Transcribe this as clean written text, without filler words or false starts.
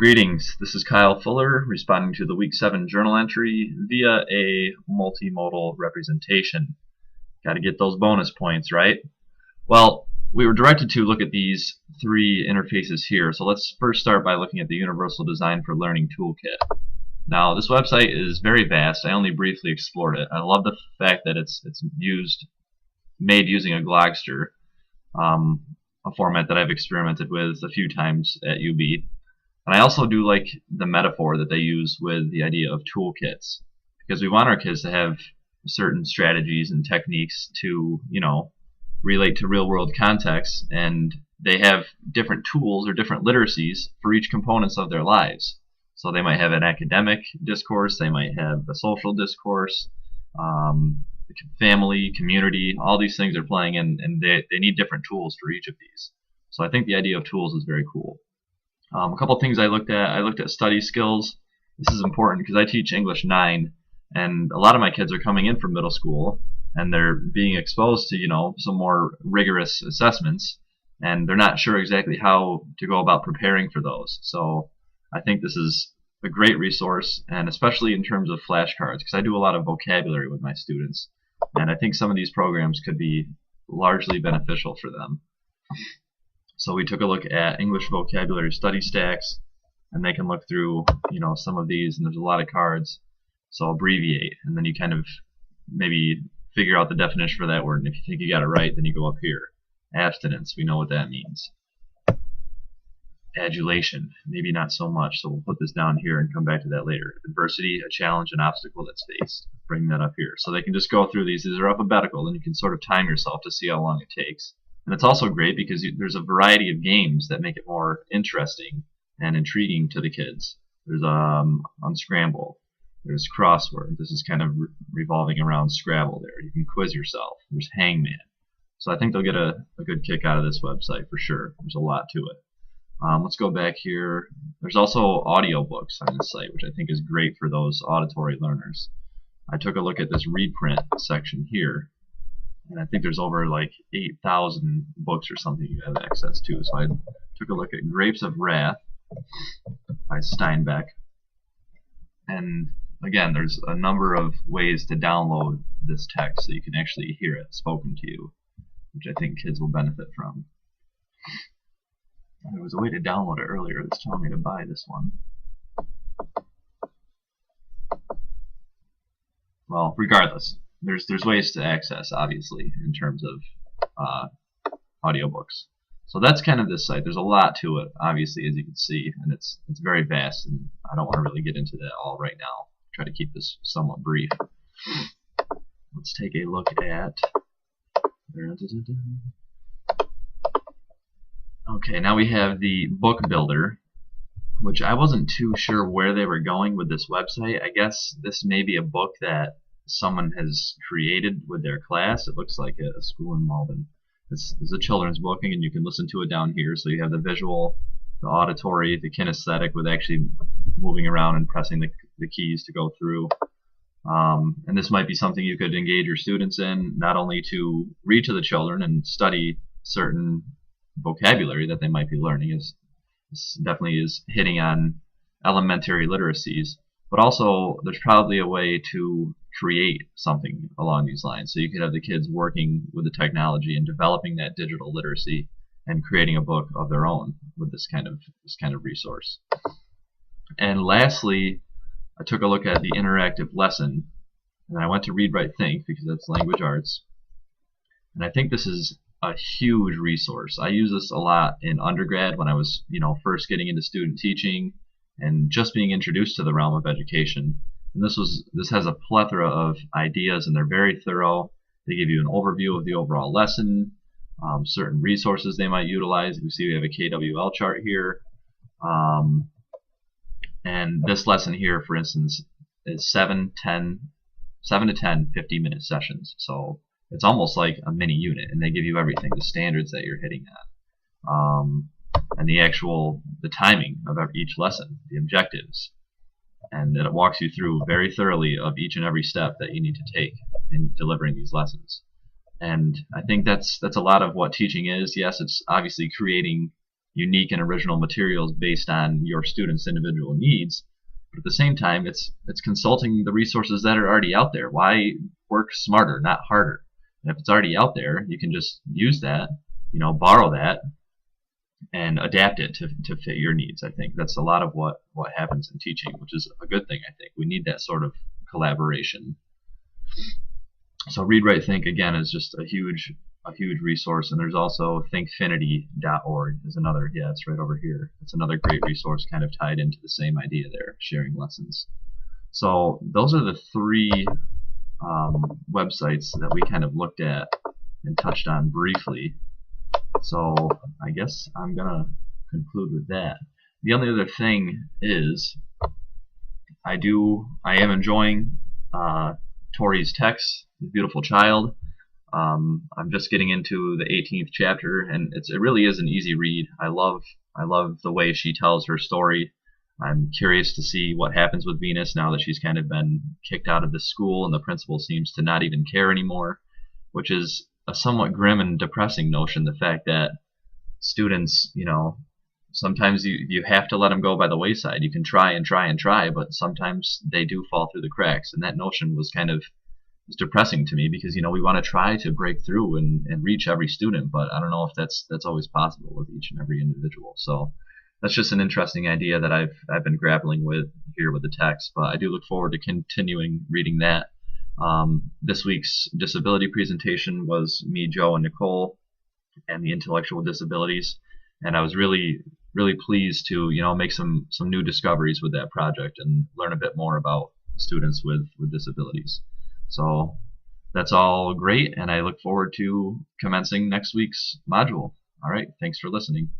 Greetings, this is Kyle Fuller responding to the Week 7 journal entry via a multimodal representation. Got to get those bonus points, right? Well, we were directed to look at these three interfaces here, so let's first start by looking at the Universal Design for Learning Toolkit. Now, this website is very vast. I only briefly explored it. I love the fact that it's made using a Glogster, a format that I've experimented with a few times at UB. And I also do like the metaphor that they use with the idea of toolkits, because we want our kids to have certain strategies and techniques to, relate to real world contexts, and they have different tools or different literacies for each components of their lives. So they might have an academic discourse, they might have a social discourse, family, community, all these things are playing in, and they need different tools for each of these. So I think the idea of tools is very cool. A couple things I looked at study skills. This is important because I teach English 9, and a lot of my kids are coming in from middle school, and they're being exposed to, some more rigorous assessments, and they're not sure exactly how to go about preparing for those. So I think this is a great resource, and especially in terms of flashcards, because I do a lot of vocabulary with my students, and I think some of these programs could be largely beneficial for them. So we took a look at English vocabulary study stacks, and they can look through, some of these, and there's a lot of cards. So abbreviate, and then you kind of maybe figure out the definition for that word, and if you think you got it right, then you go up here. Abstinence, we know what that means. Adulation, maybe not so much, so we'll put this down here and come back to that later. Adversity, a challenge, an obstacle that's faced. Bring that up here. So they can just go through these. These are alphabetical, and you can sort of time yourself to see how long it takes. And it's also great because there's a variety of games that make it more interesting and intriguing to the kids. There's Unscramble. There's Crossword. This is kind of revolving around Scrabble there. You can quiz yourself. There's Hangman. So I think they'll get a good kick out of this website for sure. There's a lot to it. Let's go back here. There's also audiobooks on this site, which I think is great for those auditory learners. I took a look at this reprint section here, and I think there's over like 8,000 books or something you have access to. So I took a look at Grapes of Wrath by Steinbeck. And again, there's a number of ways to download this text so you can actually hear it spoken to you, which I think kids will benefit from. There was a way to download it earlier that's telling me to buy this one. Well, regardless, there's ways to access, obviously, in terms of audiobooks. So that's kind of this site. There's a lot to it, obviously, as you can see, and it's very vast, and I don't want to really get into that all right now. Try to keep this somewhat brief. Let's take a look at... Okay, now we have the book builder, which I wasn't too sure where they were going with this website. I guess this may be a book that someone has created with their class. It looks like a school in Malden. This is a children's book, and you can listen to it down here. So you have the visual, the auditory, the kinesthetic with actually moving around and pressing the keys to go through. And this might be something you could engage your students in, not only to read to the children and study certain vocabulary that they might be learning, as this definitely is hitting on elementary literacies, but also there's probably a way to create something along these lines. So you could have the kids working with the technology and developing that digital literacy and creating a book of their own with this kind of resource. And lastly, I took a look at the interactive lesson, and I went to Read, Write, Think because that's language arts. And I think this is a huge resource. I use this a lot in undergrad when I was, first getting into student teaching and just being introduced to the realm of education. And this has a plethora of ideas, and they're very thorough. They give you an overview of the overall lesson, certain resources they might utilize. You see we have a KWL chart here. And this lesson here, for instance, is 7 to 10 50-minute sessions. So it's almost like a mini unit, and they give you everything, the standards that you're hitting at, and the timing of each lesson, the objectives, and that it walks you through very thoroughly of each and every step that you need to take in delivering these lessons. And I think that's a lot of what teaching is. Yes, it's obviously creating unique and original materials based on your students' individual needs. But at the same time, it's consulting the resources that are already out there. Why work smarter, not harder? And if it's already out there, you can just use that, borrow that, and adapt it to fit your needs. I think that's a lot of what happens in teaching, which is a good thing. I think we need that sort of collaboration. So Read Write Think again is just a huge resource, and there's also thinkfinity.org is another. Yeah, it's right over here. It's another great resource, kind of tied into the same idea there, sharing lessons. So those are the three websites that we kind of looked at and touched on briefly. So I guess I'm gonna conclude with that. The only other thing is I am enjoying Tori's text, The Beautiful Child. I'm just getting into the 18th chapter, and it really is an easy read. I love the way she tells her story. I'm curious to see what happens with Venus now that she's kind of been kicked out of the school and the principal seems to not even care anymore, which is a somewhat grim and depressing notion. The fact that students, sometimes you have to let them go by the wayside. You can try and try and try, but sometimes they do fall through the cracks. And that notion was kind of depressing to me because we want to try to break through and reach every student, but I don't know if that's always possible with each and every individual. So that's just an interesting idea that I've been grappling with here with the text. But I do look forward to continuing reading that. This week's disability presentation was me, Joe, and Nicole, and the intellectual disabilities, and I was really pleased to make some new discoveries with that project and learn a bit more about students with disabilities. So that's all great, and I look forward to commencing next week's module. All right, thanks for listening.